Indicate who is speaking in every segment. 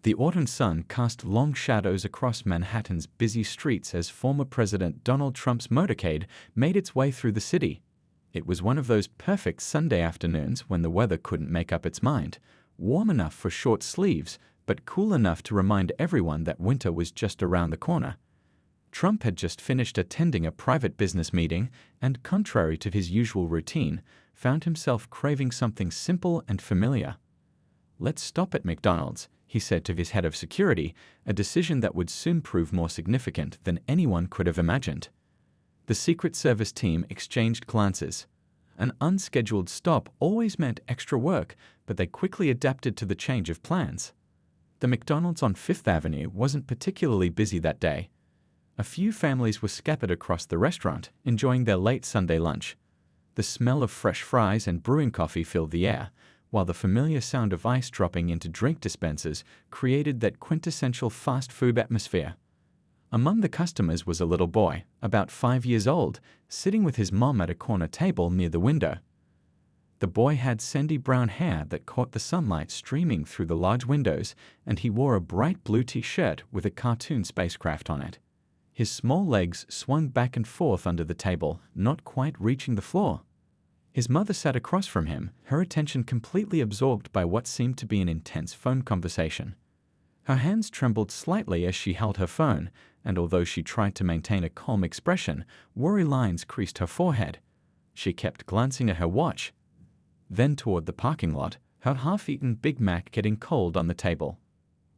Speaker 1: The autumn sun cast long shadows across Manhattan's busy streets as former President Donald Trump's motorcade made its way through the city. It was one of those perfect Sunday afternoons when the weather couldn't make up its mind, warm enough for short sleeves, but cool enough to remind everyone that winter was just around the corner. Trump had just finished attending a private business meeting and, contrary to his usual routine, found himself craving something simple and familiar. "Let's stop at McDonald's," he said to his head of security, a decision that would soon prove more significant than anyone could have imagined. The Secret Service team exchanged glances. An unscheduled stop always meant extra work, but they quickly adapted to the change of plans. The McDonald's on Fifth Avenue wasn't particularly busy that day. A few families were scattered across the restaurant, enjoying their late Sunday lunch. The smell of fresh fries and brewing coffee filled the air, while the familiar sound of ice dropping into drink dispensers created that quintessential fast food atmosphere. Among the customers was a little boy, about 5 years old, sitting with his mom at a corner table near the window. The boy had sandy brown hair that caught the sunlight streaming through the large windows, and he wore a bright blue t-shirt with a cartoon spacecraft on it. His small legs swung back and forth under the table, not quite reaching the floor. His mother sat across from him, her attention completely absorbed by what seemed to be an intense phone conversation. Her hands trembled slightly as she held her phone, and although she tried to maintain a calm expression, worry lines creased her forehead. She kept glancing at her watch, then toward the parking lot, her half-eaten Big Mac getting cold on the table.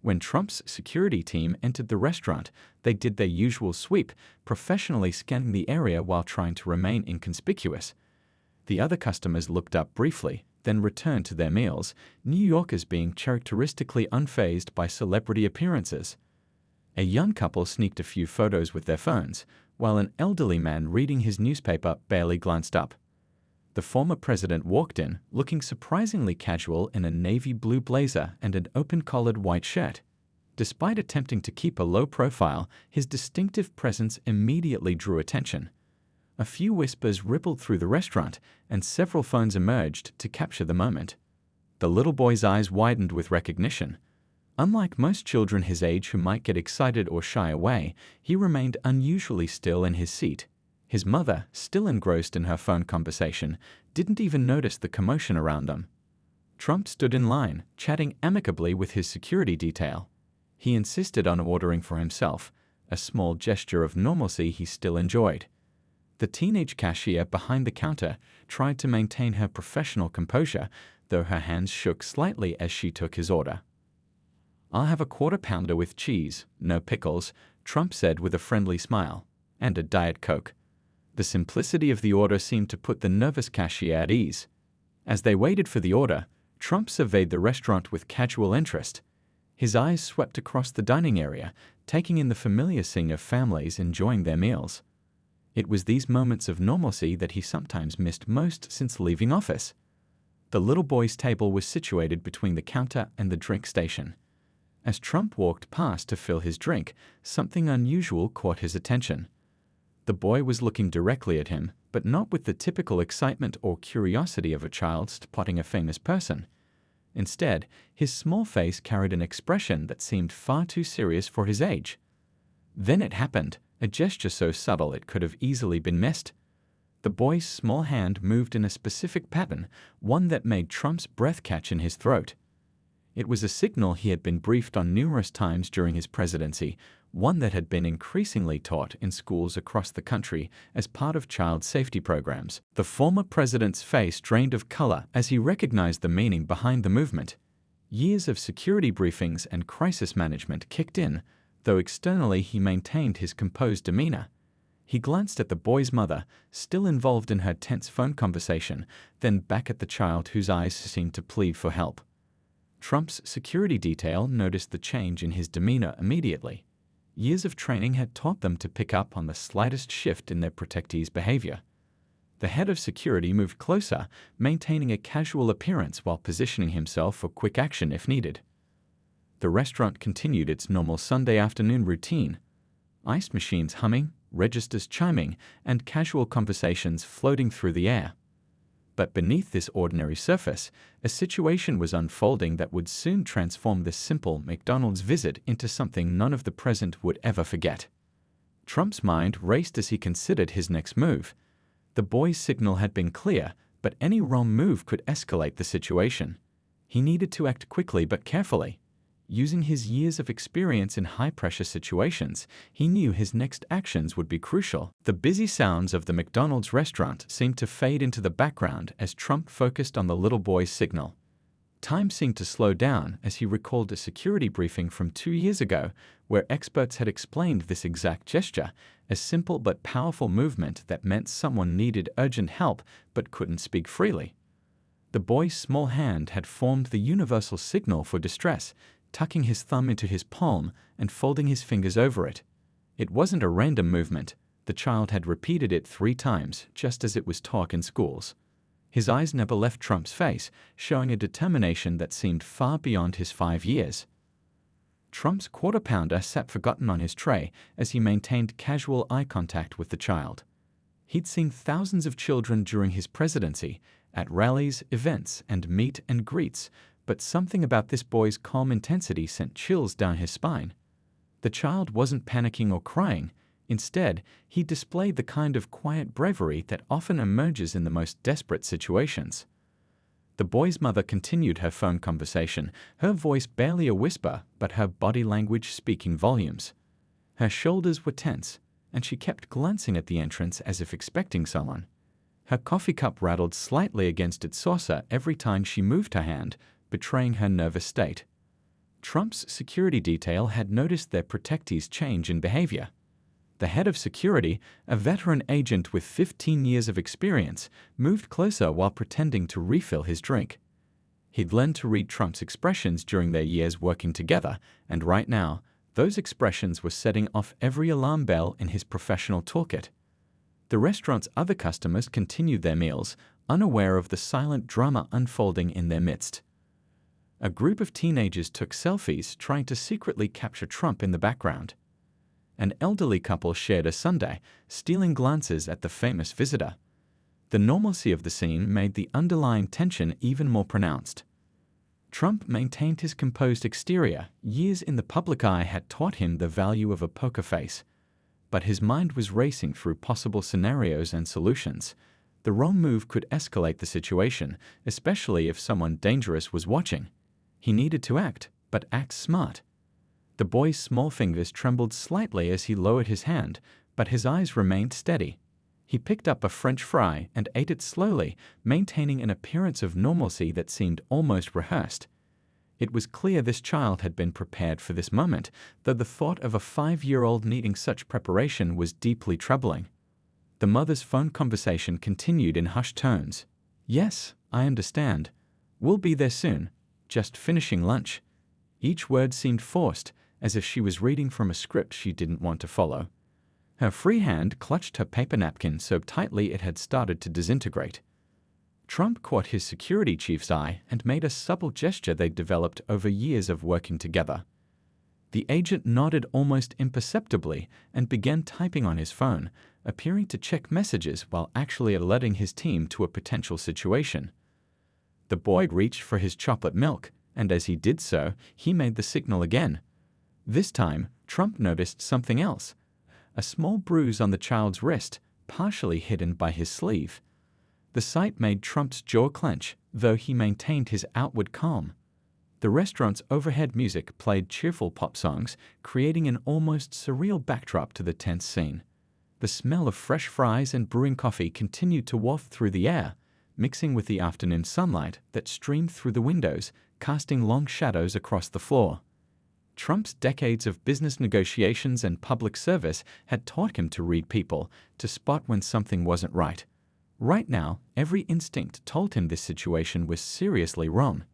Speaker 1: When Trump's security team entered the restaurant, they did their usual sweep, professionally scanning the area while trying to remain inconspicuous. The other customers looked up briefly, then returned to their meals, New Yorkers being characteristically unfazed by celebrity appearances. A young couple sneaked a few photos with their phones, while an elderly man reading his newspaper barely glanced up. The former president walked in, looking surprisingly casual in a navy blue blazer and an open-collared white shirt. Despite attempting to keep a low profile, his distinctive presence immediately drew attention. A few whispers rippled through the restaurant, and several phones emerged to capture the moment. The little boy's eyes widened with recognition. Unlike most children his age who might get excited or shy away, he remained unusually still in his seat. His mother, still engrossed in her phone conversation, didn't even notice the commotion around them. Trump stood in line, chatting amicably with his security detail. He insisted on ordering for himself, a small gesture of normalcy he still enjoyed. The teenage cashier behind the counter tried to maintain her professional composure, though her hands shook slightly as she took his order. "I'll have a quarter pounder with cheese, no pickles," Trump said with a friendly smile, "and a Diet Coke." The simplicity of the order seemed to put the nervous cashier at ease. As they waited for the order, Trump surveyed the restaurant with casual interest. His eyes swept across the dining area, taking in the familiar scene of families enjoying their meals. It was these moments of normalcy that he sometimes missed most since leaving office. The little boy's table was situated between the counter and the drink station. As Trump walked past to fill his drink, something unusual caught his attention. The boy was looking directly at him, but not with the typical excitement or curiosity of a child spotting a famous person. Instead, his small face carried an expression that seemed far too serious for his age. Then it happened, a gesture so subtle it could have easily been missed. The boy's small hand moved in a specific pattern, one that made Trump's breath catch in his throat. It was a signal he had been briefed on numerous times during his presidency, one that had been increasingly taught in schools across the country as part of child safety programs. The former president's face drained of color as he recognized the meaning behind the movement. Years of security briefings and crisis management kicked in, though externally he maintained his composed demeanor. He glanced at the boy's mother, still involved in her tense phone conversation, then back at the child whose eyes seemed to plead for help. Trump's security detail noticed the change in his demeanor immediately. Years of training had taught them to pick up on the slightest shift in their protectee's behavior. The head of security moved closer, maintaining a casual appearance while positioning himself for quick action if needed. The restaurant continued its normal Sunday afternoon routine. Ice machines humming, registers chiming, and casual conversations floating through the air. But beneath this ordinary surface, a situation was unfolding that would soon transform this simple McDonald's visit into something none of the present would ever forget. Trump's mind raced as he considered his next move. The boy's signal had been clear, but any wrong move could escalate the situation. He needed to act quickly but carefully. Using his years of experience in high-pressure situations, he knew his next actions would be crucial. The busy sounds of the McDonald's restaurant seemed to fade into the background as Trump focused on the little boy's signal. Time seemed to slow down as he recalled a security briefing from 2 years ago where experts had explained this exact gesture, a simple but powerful movement that meant someone needed urgent help but couldn't speak freely. The boy's small hand had formed the universal signal for distress, tucking his thumb into his palm and folding his fingers over it. It wasn't a random movement. The child had repeated it 3 times, just as it was taught in schools. His eyes never left Trump's face, showing a determination that seemed far beyond his 5 years. Trump's quarter-pounder sat forgotten on his tray as he maintained casual eye contact with the child. He'd seen thousands of children during his presidency, at rallies, events, and meet and greets, but something about this boy's calm intensity sent chills down his spine. The child wasn't panicking or crying. Instead, he displayed the kind of quiet bravery that often emerges in the most desperate situations. The boy's mother continued her phone conversation, her voice barely a whisper, but her body language speaking volumes. Her shoulders were tense, and she kept glancing at the entrance as if expecting someone. Her coffee cup rattled slightly against its saucer every time she moved her hand, betraying her nervous state. Trump's security detail had noticed their protectee's change in behavior. The head of security, a veteran agent with 15 years of experience, moved closer while pretending to refill his drink. He'd learned to read Trump's expressions during their years working together, and right now, those expressions were setting off every alarm bell in his professional toolkit. The restaurant's other customers continued their meals, unaware of the silent drama unfolding in their midst. A group of teenagers took selfies, trying to secretly capture Trump in the background. An elderly couple shared a sundae, stealing glances at the famous visitor. The normalcy of the scene made the underlying tension even more pronounced. Trump maintained his composed exterior. Years in the public eye had taught him the value of a poker face. But his mind was racing through possible scenarios and solutions. The wrong move could escalate the situation, especially if someone dangerous was watching. He needed to act, but act smart. The boy's small fingers trembled slightly as he lowered his hand, but his eyes remained steady. He picked up a French fry and ate it slowly, maintaining an appearance of normalcy that seemed almost rehearsed. It was clear this child had been prepared for this moment, though the thought of a 5-year-old needing such preparation was deeply troubling. The mother's phone conversation continued in hushed tones. "Yes, I understand. We'll be there soon. Just finishing lunch." Each word seemed forced, as if she was reading from a script she didn't want to follow. Her free hand clutched her paper napkin so tightly it had started to disintegrate. Trump caught his security chief's eye and made a subtle gesture they'd developed over years of working together. The agent nodded almost imperceptibly and began typing on his phone, appearing to check messages while actually alerting his team to a potential situation. The boy reached for his chocolate milk, and as he did so, he made the signal again. This time, Trump noticed something else: a small bruise on the child's wrist, partially hidden by his sleeve. The sight made Trump's jaw clench, though he maintained his outward calm. The restaurant's overhead music played cheerful pop songs, creating an almost surreal backdrop to the tense scene. The smell of fresh fries and brewing coffee continued to waft through the air, mixing with the afternoon sunlight that streamed through the windows, casting long shadows across the floor. Trump's decades of business negotiations and public service had taught him to read people, to spot when something wasn't right. Right now, every instinct told him this situation was seriously wrong.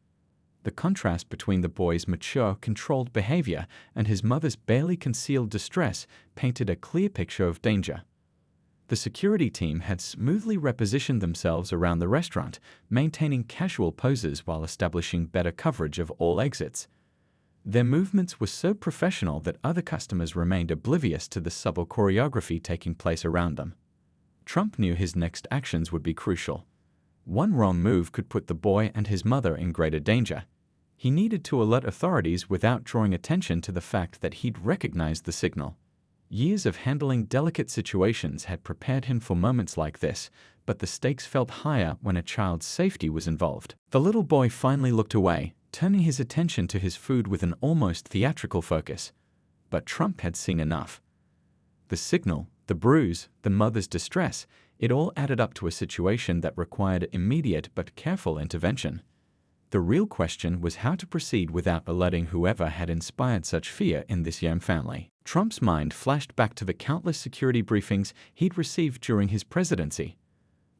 Speaker 1: The contrast between the boy's mature, controlled behavior and his mother's barely concealed distress painted a clear picture of danger. The security team had smoothly repositioned themselves around the restaurant, maintaining casual poses while establishing better coverage of all exits. Their movements were so professional that other customers remained oblivious to the subtle choreography taking place around them. Trump knew his next actions would be crucial. One wrong move could put the boy and his mother in greater danger. He needed to alert authorities without drawing attention to the fact that he'd recognized the signal. Years of handling delicate situations had prepared him for moments like this, but the stakes felt higher when a child's safety was involved. The little boy finally looked away, turning his attention to his food with an almost theatrical focus. But Trump had seen enough. The signal, the bruise, the mother's distress, it all added up to a situation that required immediate but careful intervention. The real question was how to proceed without alerting whoever had inspired such fear in this young family. Trump's mind flashed back to the countless security briefings he'd received during his presidency.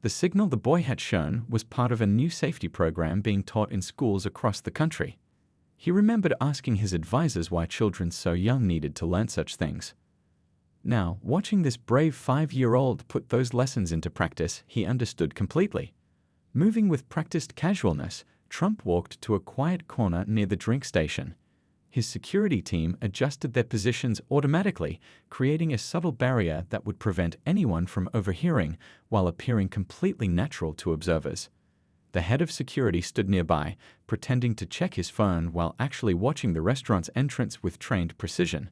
Speaker 1: The signal the boy had shown was part of a new safety program being taught in schools across the country. He remembered asking his advisors why children so young needed to learn such things. Now, watching this brave 5-year-old put those lessons into practice, he understood completely. Moving with practiced casualness, Trump walked to a quiet corner near the drink station. His security team adjusted their positions automatically, creating a subtle barrier that would prevent anyone from overhearing while appearing completely natural to observers. The head of security stood nearby, pretending to check his phone while actually watching the restaurant's entrance with trained precision.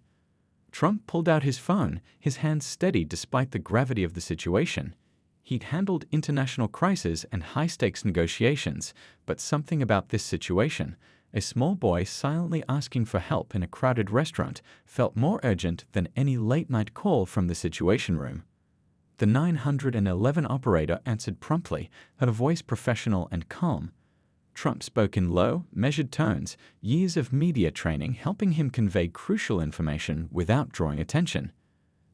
Speaker 1: Trump pulled out his phone, his hands steady despite the gravity of the situation. He'd handled international crises and high-stakes negotiations, but something about this situation, a small boy silently asking for help in a crowded restaurant, felt more urgent than any late-night call from the Situation Room. The 911 operator answered promptly, her voice professional and calm. Trump spoke in low, measured tones, years of media training helping him convey crucial information without drawing attention.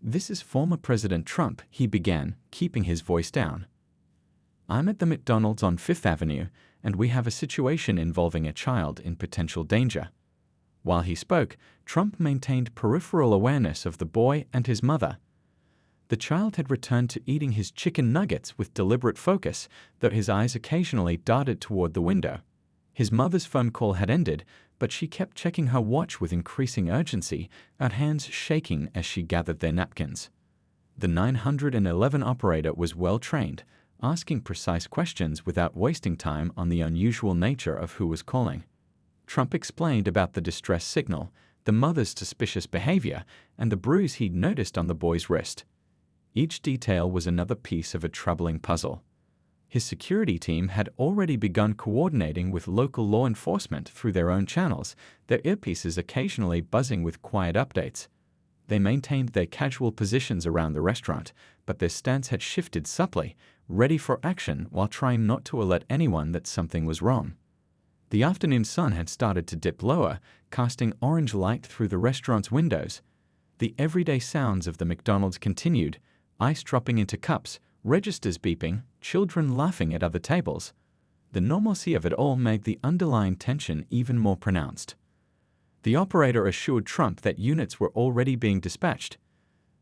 Speaker 1: "This is former President Trump," he began, keeping his voice down. "I'm at the McDonald's on Fifth Avenue, and we have a situation involving a child in potential danger." While he spoke, Trump maintained peripheral awareness of the boy and his mother. The child had returned to eating his chicken nuggets with deliberate focus, though his eyes occasionally darted toward the window. His mother's phone call had ended, but she kept checking her watch with increasing urgency, her hands shaking as she gathered their napkins. The 911 operator was well trained, asking precise questions without wasting time on the unusual nature of who was calling. Trump explained about the distress signal, the mother's suspicious behavior, and the bruise he'd noticed on the boy's wrist. Each detail was another piece of a troubling puzzle. His security team had already begun coordinating with local law enforcement through their own channels, their earpieces occasionally buzzing with quiet updates. They maintained their casual positions around the restaurant, but their stance had shifted subtly, ready for action while trying not to alert anyone that something was wrong. The afternoon sun had started to dip lower, casting orange light through the restaurant's windows. The everyday sounds of the McDonald's continued, ice dropping into cups, registers beeping, children laughing at other tables. The normalcy of it all made the underlying tension even more pronounced. The operator assured Trump that units were already being dispatched.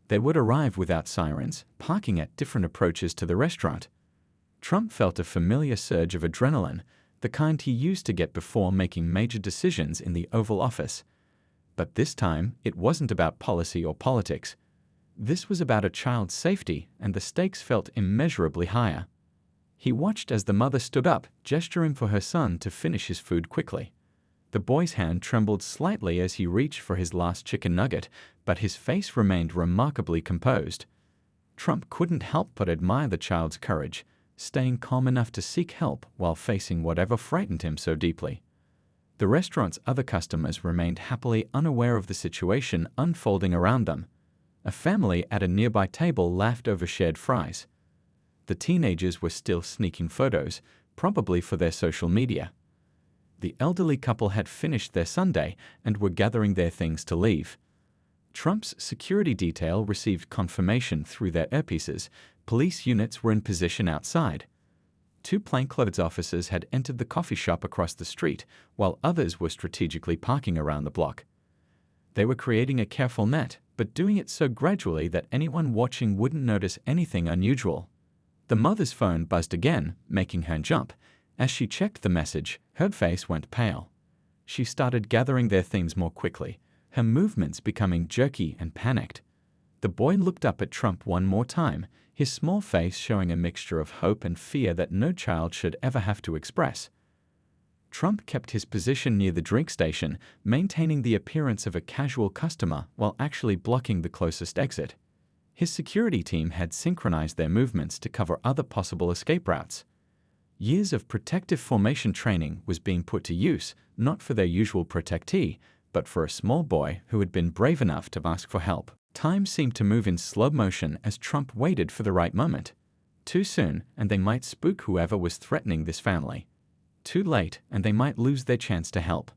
Speaker 1: They would arrive without sirens, parking at different approaches to the restaurant. Trump felt a familiar surge of adrenaline, the kind he used to get before making major decisions in the Oval Office. But this time, it wasn't about policy or politics. This was about a child's safety, and the stakes felt immeasurably higher. He watched as the mother stood up, gesturing for her son to finish his food quickly. The boy's hand trembled slightly as he reached for his last chicken nugget, but his face remained remarkably composed. Trump couldn't help but admire the child's courage, staying calm enough to seek help while facing whatever frightened him so deeply. The restaurant's other customers remained happily unaware of the situation unfolding around them. A family at a nearby table laughed over shared fries. The teenagers were still sneaking photos, probably for their social media. The elderly couple had finished their sundae and were gathering their things to leave. Trump's security detail received confirmation through their earpieces. Police units were in position outside. 2 plainclothes officers had entered the coffee shop across the street, while others were strategically parking around the block. They were creating a careful net, but doing it so gradually that anyone watching wouldn't notice anything unusual. The mother's phone buzzed again, making her jump. As she checked the message, her face went pale. She started gathering their things more quickly, her movements becoming jerky and panicked. The boy looked up at Trump one more time, his small face showing a mixture of hope and fear that no child should ever have to express. Trump kept his position near the drink station, maintaining the appearance of a casual customer while actually blocking the closest exit. His security team had synchronized their movements to cover other possible escape routes. Years of protective formation training was being put to use, not for their usual protectee, but for a small boy who had been brave enough to ask for help. Time seemed to move in slow motion as Trump waited for the right moment. Too soon, and they might spook whoever was threatening this family. Too late, and they might lose their chance to help.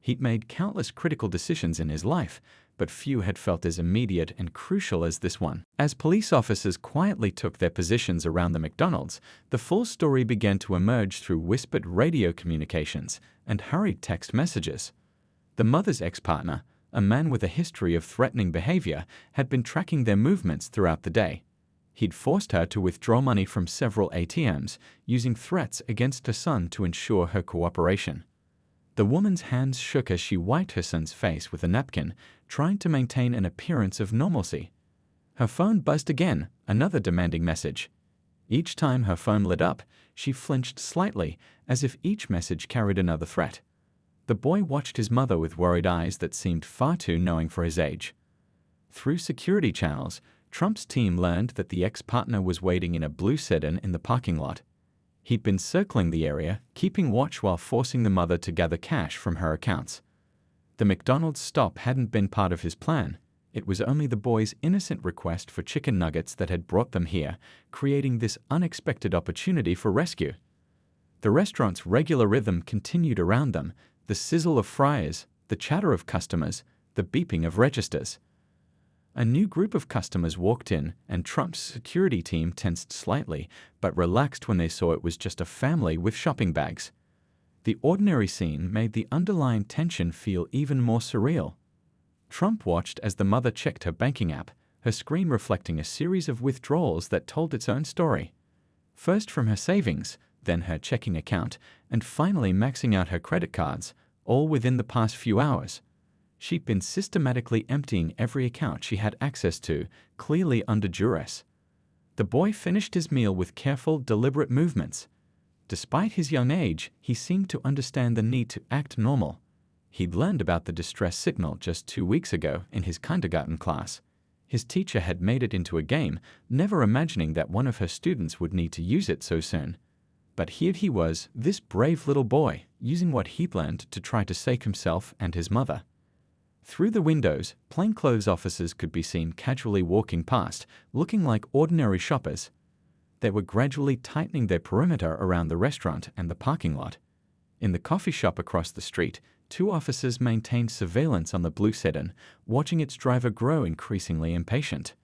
Speaker 1: He'd made countless critical decisions in his life, but few had felt as immediate and crucial as this one. As police officers quietly took their positions around the McDonald's, the full story began to emerge through whispered radio communications and hurried text messages. The mother's ex-partner, a man with a history of threatening behavior, had been tracking their movements throughout the day. He'd forced her to withdraw money from several ATMs, using threats against her son to ensure her cooperation. The woman's hands shook as she wiped her son's face with a napkin, trying to maintain an appearance of normalcy. Her phone buzzed again, another demanding message. Each time her phone lit up, she flinched slightly, as if each message carried another threat. The boy watched his mother with worried eyes that seemed far too knowing for his age. Through security channels, Trump's team learned that the ex-partner was waiting in a blue sedan in the parking lot. He'd been circling the area, keeping watch while forcing the mother to gather cash from her accounts. The McDonald's stop hadn't been part of his plan. It was only the boy's innocent request for chicken nuggets that had brought them here, creating this unexpected opportunity for rescue. The restaurant's regular rhythm continued around them, the sizzle of fryers, the chatter of customers, the beeping of registers. A new group of customers walked in, and Trump's security team tensed slightly, but relaxed when they saw it was just a family with shopping bags. The ordinary scene made the underlying tension feel even more surreal. Trump watched as the mother checked her banking app, her screen reflecting a series of withdrawals that told its own story. First from her savings, then her checking account, and finally maxing out her credit cards, all within the past few hours. She'd been systematically emptying every account she had access to, clearly under duress. The boy finished his meal with careful, deliberate movements. Despite his young age, he seemed to understand the need to act normal. He'd learned about the distress signal just 2 weeks ago in his kindergarten class. His teacher had made it into a game, never imagining that one of her students would need to use it so soon. But here he was, this brave little boy, using what he'd learned to try to save himself and his mother. Through the windows, plainclothes officers could be seen casually walking past, looking like ordinary shoppers. They were gradually tightening their perimeter around the restaurant and the parking lot. In the coffee shop across the street, 2 officers maintained surveillance on the blue sedan, watching its driver grow increasingly impatient.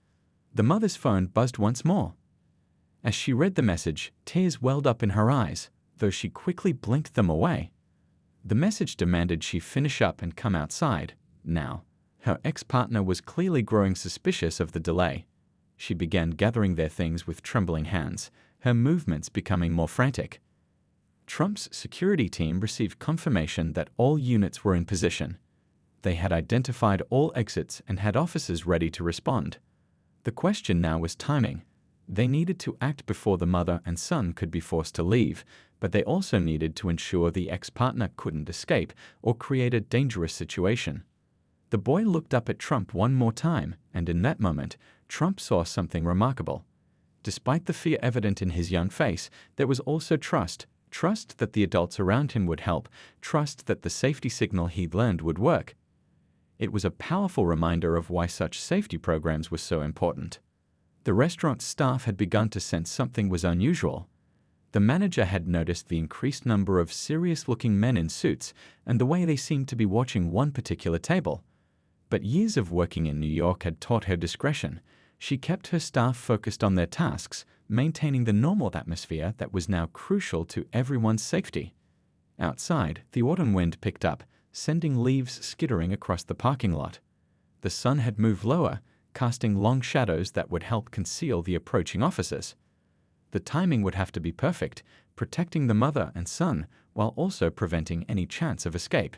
Speaker 1: The mother's phone buzzed once more. As she read the message, tears welled up in her eyes, though she quickly blinked them away. The message demanded she finish up and come outside. Now, her ex-partner was clearly growing suspicious of the delay. She began gathering their things with trembling hands, her movements becoming more frantic. Trump's security team received confirmation that all units were in position. They had identified all exits and had officers ready to respond. The question now was timing. They needed to act before the mother and son could be forced to leave, but they also needed to ensure the ex-partner couldn't escape or create a dangerous situation. The boy looked up at Trump one more time, and in that moment, Trump saw something remarkable. Despite the fear evident in his young face, there was also trust. Trust that the adults around him would help, trust that the safety signal he'd learned would work. It was a powerful reminder of why such safety programs were so important. The restaurant staff had begun to sense something was unusual. The manager had noticed the increased number of serious-looking men in suits and the way they seemed to be watching one particular table. But years of working in New York had taught her discretion. She kept her staff focused on their tasks, maintaining the normal atmosphere that was now crucial to everyone's safety. Outside, the autumn wind picked up, sending leaves skittering across the parking lot. The sun had moved lower, casting long shadows that would help conceal the approaching officers. The timing would have to be perfect, protecting the mother and son while also preventing any chance of escape.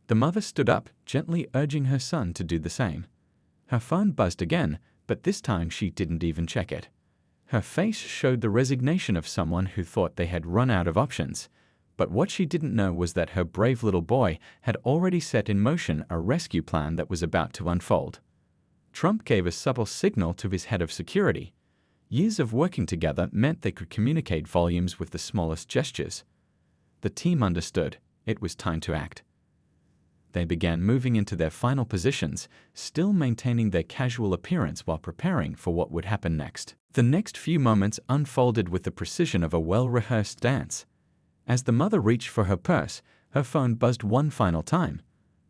Speaker 1: The mother stood up, gently urging her son to do the same. Her phone buzzed again, but this time she didn't even check it. Her face showed the resignation of someone who thought they had run out of options. But what she didn't know was that her brave little boy had already set in motion a rescue plan that was about to unfold. Trump gave a subtle signal to his head of security. Years of working together meant they could communicate volumes with the smallest gestures. The team understood. It was time to act. They began moving into their final positions, still maintaining their casual appearance while preparing for what would happen next. The next few moments unfolded with the precision of a well-rehearsed dance. As the mother reached for her purse, her phone buzzed one final time.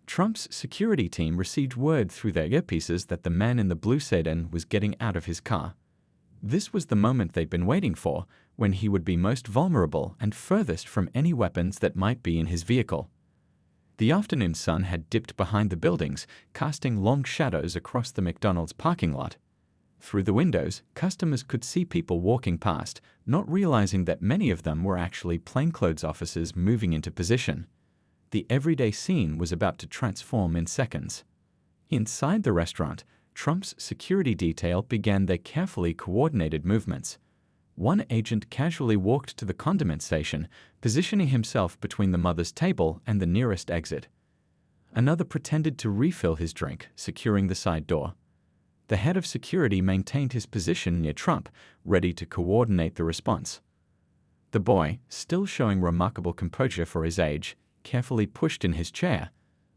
Speaker 1: Trump's security team received word through their earpieces that the man in the blue sedan was getting out of his car. This was the moment they'd been waiting for, when he would be most vulnerable and furthest from any weapons that might be in his vehicle. The afternoon sun had dipped behind the buildings, casting long shadows across the McDonald's parking lot. Through the windows, customers could see people walking past, not realizing that many of them were actually plainclothes officers moving into position. The everyday scene was about to transform in seconds. Inside the restaurant, Trump's security detail began their carefully coordinated movements. One agent casually walked to the condiment station, positioning himself between the mother's table and the nearest exit. Another pretended to refill his drink, securing the side door. The head of security maintained his position near Trump, ready to coordinate the response. The boy, still showing remarkable composure for his age, carefully pushed in his chair,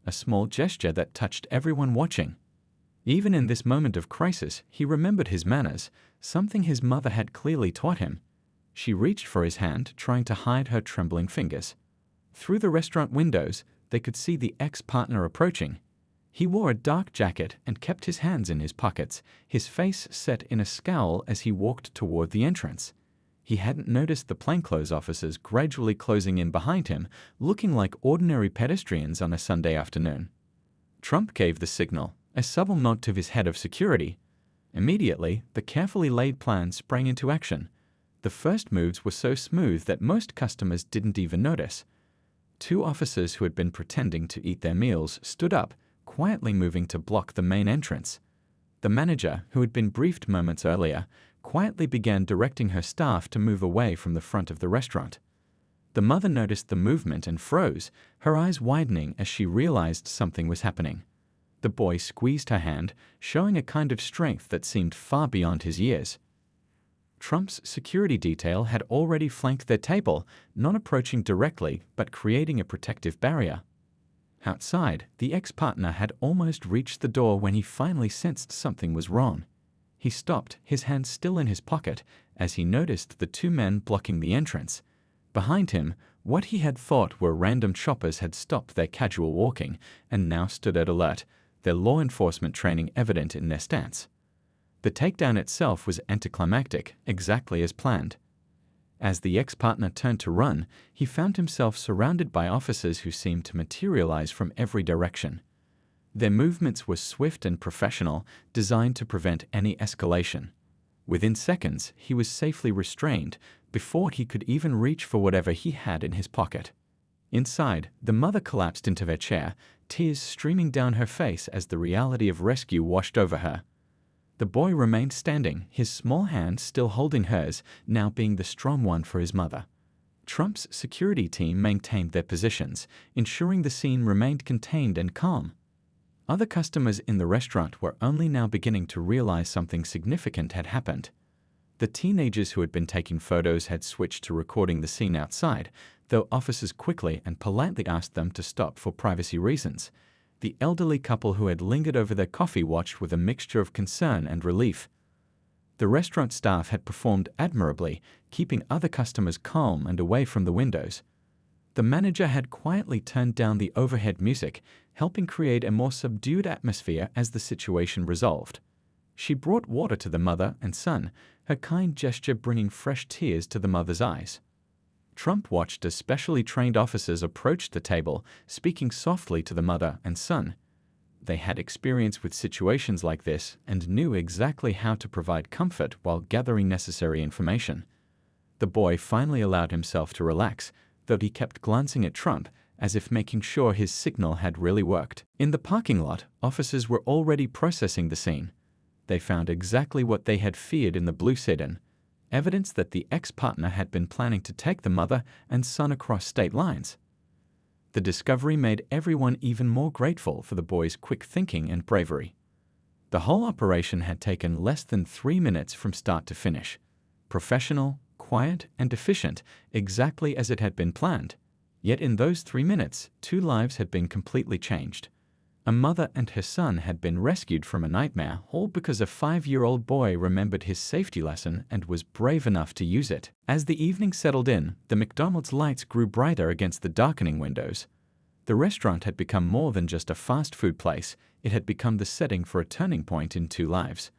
Speaker 1: a small gesture that touched everyone watching. Even in this moment of crisis, he remembered his manners, something his mother had clearly taught him. She reached for his hand, trying to hide her trembling fingers. Through the restaurant windows, they could see the ex-partner approaching. He wore a dark jacket and kept his hands in his pockets, his face set in a scowl as he walked toward the entrance. He hadn't noticed the plainclothes officers gradually closing in behind him, looking like ordinary pedestrians on a Sunday afternoon. Trump gave the signal, a subtle nod to his head of security. Immediately, the carefully laid plan sprang into action. The first moves were so smooth that most customers didn't even notice. Two officers who had been pretending to eat their meals stood up, quietly moving to block the main entrance. The manager, who had been briefed moments earlier, quietly began directing her staff to move away from the front of the restaurant. The mother noticed the movement and froze, her eyes widening as she realized something was happening. The boy squeezed her hand, showing a kind of strength that seemed far beyond his years. Trump's security detail had already flanked their table, not approaching directly but creating a protective barrier. Outside, the ex-partner had almost reached the door when he finally sensed something was wrong. He stopped, his hand still in his pocket, as he noticed the two men blocking the entrance. Behind him, what he had thought were random shoppers had stopped their casual walking and now stood at alert, their law enforcement training evident in their stance. The takedown itself was anticlimactic, exactly as planned. As the ex-partner turned to run, he found himself surrounded by officers who seemed to materialize from every direction. Their movements were swift and professional, designed to prevent any escalation. Within seconds, he was safely restrained before he could even reach for whatever he had in his pocket. Inside, the mother collapsed into her chair, tears streaming down her face as the reality of rescue washed over her. The boy remained standing, his small hand still holding hers, now being the strong one for his mother. Trump's security team maintained their positions, ensuring the scene remained contained and calm. Other customers in the restaurant were only now beginning to realize something significant had happened. The teenagers who had been taking photos had switched to recording the scene outside, though officers quickly and politely asked them to stop for privacy reasons. The elderly couple who had lingered over their coffee watched with a mixture of concern and relief. The restaurant staff had performed admirably, keeping other customers calm and away from the windows. The manager had quietly turned down the overhead music, helping create a more subdued atmosphere as the situation resolved. She brought water to the mother and son, her kind gesture bringing fresh tears to the mother's eyes. Trump watched as specially trained officers approached the table, speaking softly to the mother and son. They had experience with situations like this and knew exactly how to provide comfort while gathering necessary information. The boy finally allowed himself to relax, though he kept glancing at Trump as if making sure his signal had really worked. In the parking lot, officers were already processing the scene. They found exactly what they had feared in the blue sedan. evidence that the ex-partner had been planning to take the mother and son across state lines. The discovery made everyone even more grateful for the boy's quick thinking and bravery. The whole operation had taken less than 3 minutes from start to finish. Professional, quiet, and efficient, exactly as it had been planned. Yet in those 3 minutes, 2 lives had been completely changed. A mother and her son had been rescued from a nightmare, all because a 5-year-old boy remembered his safety lesson and was brave enough to use it. As the evening settled in, the McDonald's lights grew brighter against the darkening windows. The restaurant had become more than just a fast food place. It had become the setting for a turning point in 2 lives.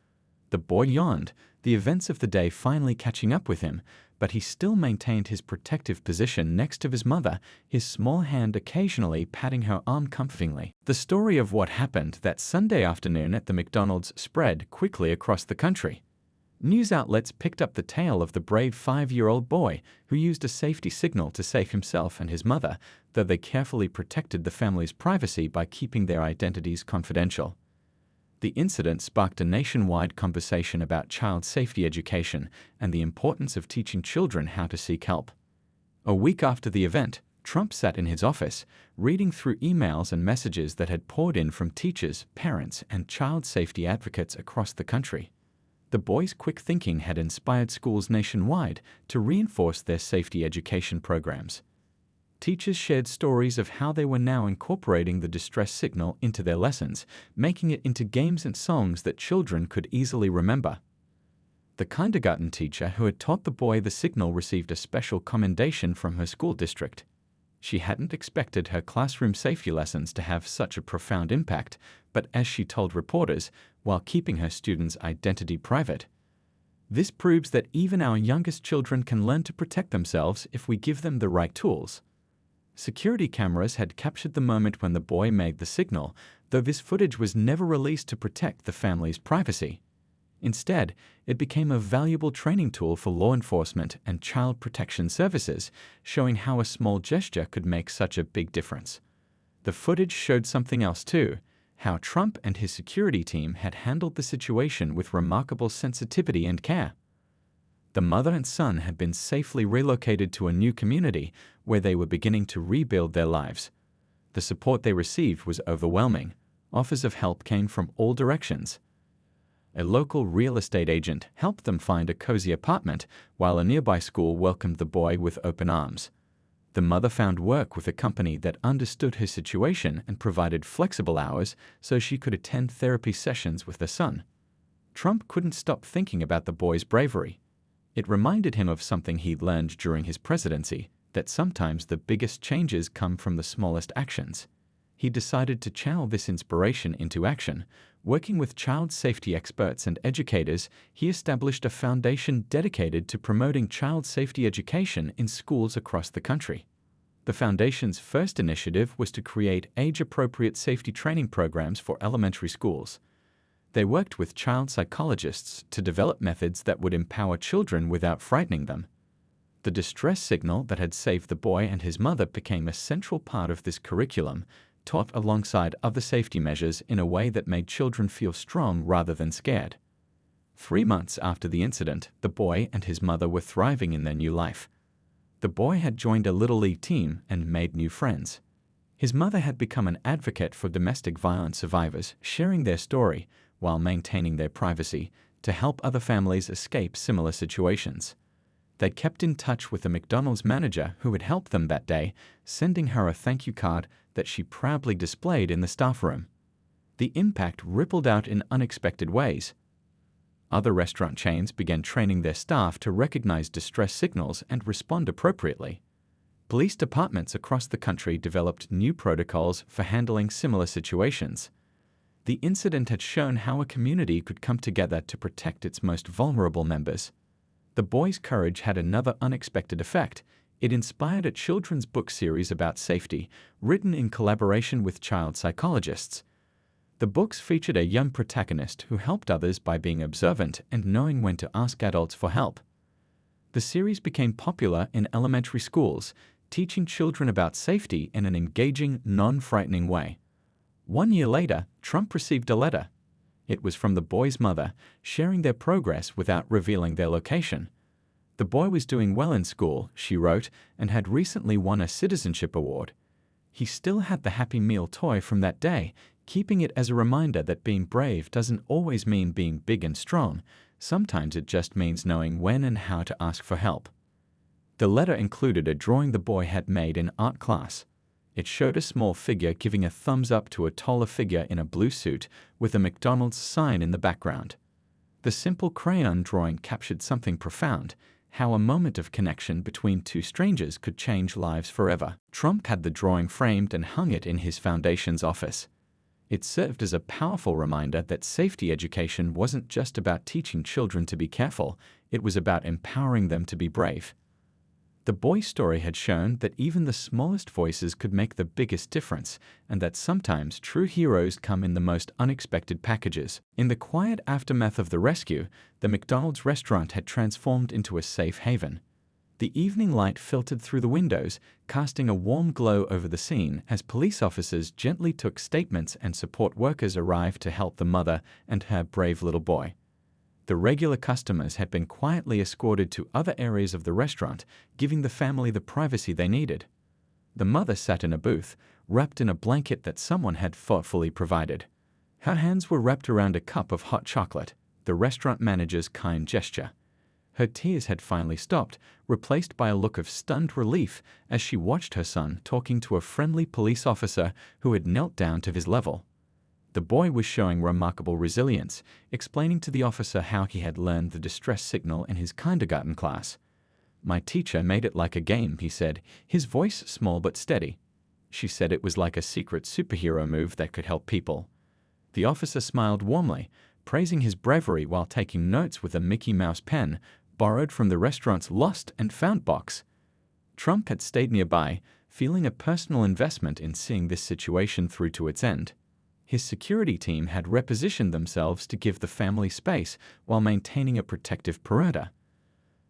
Speaker 1: The boy yawned, the events of the day finally catching up with him, but he still maintained his protective position next to his mother, his small hand occasionally patting her arm comfortingly. The story of what happened that Sunday afternoon at the McDonald's spread quickly across the country. News outlets picked up the tale of the brave 5-year-old boy who used a safety signal to save himself and his mother, though they carefully protected the family's privacy by keeping their identities confidential. The incident sparked a nationwide conversation about child safety education and the importance of teaching children how to seek help. A week after the event, Trump sat in his office, reading through emails and messages that had poured in from teachers, parents, and child safety advocates across the country. The boy's quick thinking had inspired schools nationwide to reinforce their safety education programs. Teachers shared stories of how they were now incorporating the distress signal into their lessons, making it into games and songs that children could easily remember. The kindergarten teacher who had taught the boy the signal received a special commendation from her school district. She hadn't expected her classroom safety lessons to have such a profound impact, but as she told reporters, while keeping her students' identity private, "This proves that even our youngest children can learn to protect themselves if we give them the right tools." Security cameras had captured the moment when the boy made the signal, though this footage was never released to protect the family's privacy. Instead, it became a valuable training tool for law enforcement and child protection services, showing how a small gesture could make such a big difference. The footage showed something else too, how Trump and his security team had handled the situation with remarkable sensitivity and care. The mother and son had been safely relocated to a new community where they were beginning to rebuild their lives. The support they received was overwhelming. Offers of help came from all directions. A local real estate agent helped them find a cozy apartment, while a nearby school welcomed the boy with open arms. The mother found work with a company that understood her situation and provided flexible hours so she could attend therapy sessions with the son. Trump couldn't stop thinking about the boy's bravery. It reminded him of something he'd learned during his presidency, that sometimes the biggest changes come from the smallest actions. He decided to channel this inspiration into action. Working with child safety experts and educators, he established a foundation dedicated to promoting child safety education in schools across the country. The foundation's first initiative was to create age-appropriate safety training programs for elementary schools. They worked with child psychologists to develop methods that would empower children without frightening them. The distress signal that had saved the boy and his mother became a central part of this curriculum, taught alongside other safety measures in a way that made children feel strong rather than scared. 3 months after the incident, the boy and his mother were thriving in their new life. The boy had joined a Little League team and made new friends. His mother had become an advocate for domestic violence survivors, sharing their story while maintaining their privacy to help other families escape similar situations. They'd kept in touch with the McDonald's manager who had helped them that day, sending her a thank you card that she proudly displayed in the staff room. The impact rippled out in unexpected ways. Other restaurant chains began training their staff to recognize distress signals and respond appropriately. Police departments across the country developed new protocols for handling similar situations. The incident had shown how a community could come together to protect its most vulnerable members. The boy's courage had another unexpected effect. It inspired a children's book series about safety, written in collaboration with child psychologists. The books featured a young protagonist who helped others by being observant and knowing when to ask adults for help. The series became popular in elementary schools, teaching children about safety in an engaging, non-frightening way. 1 year later, Trump received a letter. It was from the boy's mother, sharing their progress without revealing their location. The boy was doing well in school, she wrote, and had recently won a citizenship award. He still had the Happy Meal toy from that day, keeping it as a reminder that being brave doesn't always mean being big and strong. Sometimes it just means knowing when and how to ask for help. The letter included a drawing the boy had made in art class. It showed a small figure giving a thumbs up to a taller figure in a blue suit with a McDonald's sign in the background. The simple crayon drawing captured something profound: how a moment of connection between two strangers could change lives forever. Trump had the drawing framed and hung it in his foundation's office. It served as a powerful reminder that safety education wasn't just about teaching children to be careful, it was about empowering them to be brave. The boy's story had shown that even the smallest voices could make the biggest difference, and that sometimes true heroes come in the most unexpected packages. In the quiet aftermath of the rescue, the McDonald's restaurant had transformed into a safe haven. The evening light filtered through the windows, casting a warm glow over the scene as police officers gently took statements and support workers arrived to help the mother and her brave little boy. The regular customers had been quietly escorted to other areas of the restaurant, giving the family the privacy they needed. The mother sat in a booth, wrapped in a blanket that someone had thoughtfully provided. Her hands were wrapped around a cup of hot chocolate, the restaurant manager's kind gesture. Her tears had finally stopped, replaced by a look of stunned relief as she watched her son talking to a friendly police officer who had knelt down to his level. The boy was showing remarkable resilience, explaining to the officer how he had learned the distress signal in his kindergarten class. "My teacher made it like a game," he said, his voice small but steady. "She said it was like a secret superhero move that could help people." The officer smiled warmly, praising his bravery while taking notes with a Mickey Mouse pen borrowed from the restaurant's lost and found box. Trump had stayed nearby, feeling a personal investment in seeing this situation through to its end. His security team had repositioned themselves to give the family space while maintaining a protective perimeter.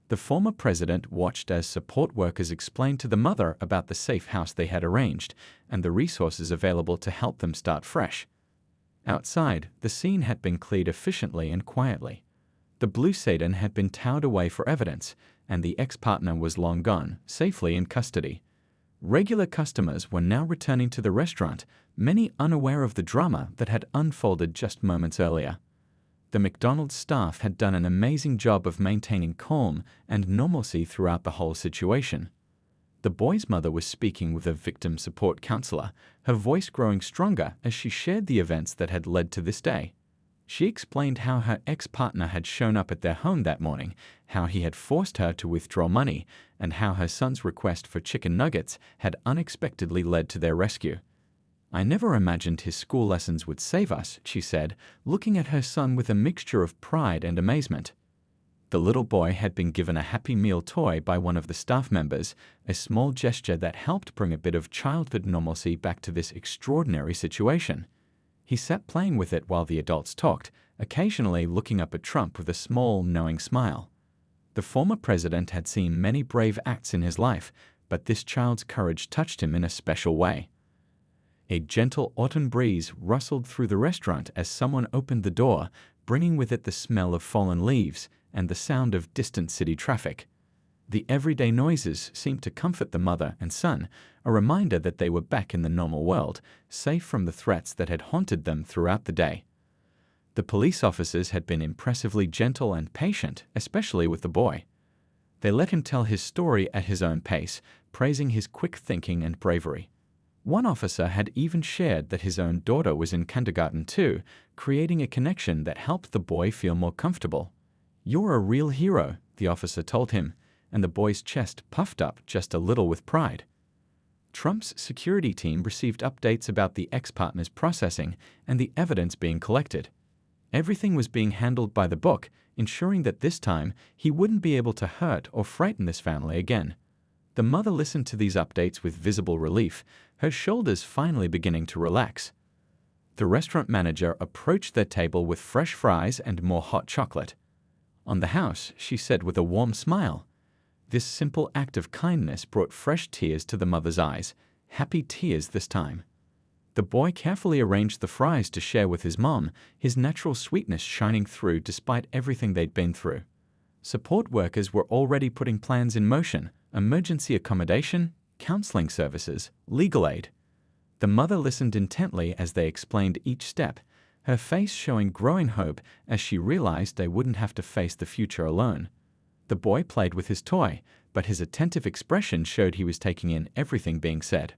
Speaker 1: The former president watched as support workers explained to the mother about the safe house they had arranged and the resources available to help them start fresh. Outside, the scene had been cleared efficiently and quietly. The blue sedan had been towed away for evidence, and the ex-partner was long gone, safely in custody. Regular customers were now returning to the restaurant, many unaware of the drama that had unfolded just moments earlier. The McDonald's staff had done an amazing job of maintaining calm and normalcy throughout the whole situation. The boy's mother was speaking with a victim support counselor, her voice growing stronger as she shared the events that had led to this day. She explained how her ex-partner had shown up at their home that morning, how he had forced her to withdraw money, and how her son's request for chicken nuggets had unexpectedly led to their rescue. "I never imagined his school lessons would save us," she said, looking at her son with a mixture of pride and amazement. The little boy had been given a Happy Meal toy by one of the staff members, a small gesture that helped bring a bit of childhood normalcy back to this extraordinary situation. He sat playing with it while the adults talked, occasionally looking up at Trump with a small, knowing smile. The former president had seen many brave acts in his life, but this child's courage touched him in a special way. A gentle autumn breeze rustled through the restaurant as someone opened the door, bringing with it the smell of fallen leaves and the sound of distant city traffic. The everyday noises seemed to comfort the mother and son, a reminder that they were back in the normal world, safe from the threats that had haunted them throughout the day. The police officers had been impressively gentle and patient, especially with the boy. They let him tell his story at his own pace, praising his quick thinking and bravery. One officer had even shared that his own daughter was in kindergarten too, creating a connection that helped the boy feel more comfortable. "You're a real hero," the officer told him, and the boy's chest puffed up just a little with pride. Trump's security team received updates about the ex-partner's processing and the evidence being collected. Everything was being handled by the book, ensuring that this time he wouldn't be able to hurt or frighten this family again. The mother listened to these updates with visible relief, her shoulders finally beginning to relax. The restaurant manager approached their table with fresh fries and more hot chocolate. "On the house," she said with a warm smile. This simple act of kindness brought fresh tears to the mother's eyes, happy tears this time. The boy carefully arranged the fries to share with his mom, his natural sweetness shining through despite everything they'd been through. Support workers were already putting plans in motion: emergency accommodation, counseling services, legal aid. The mother listened intently as they explained each step, her face showing growing hope as she realized they wouldn't have to face the future alone. The boy played with his toy, but his attentive expression showed he was taking in everything being said.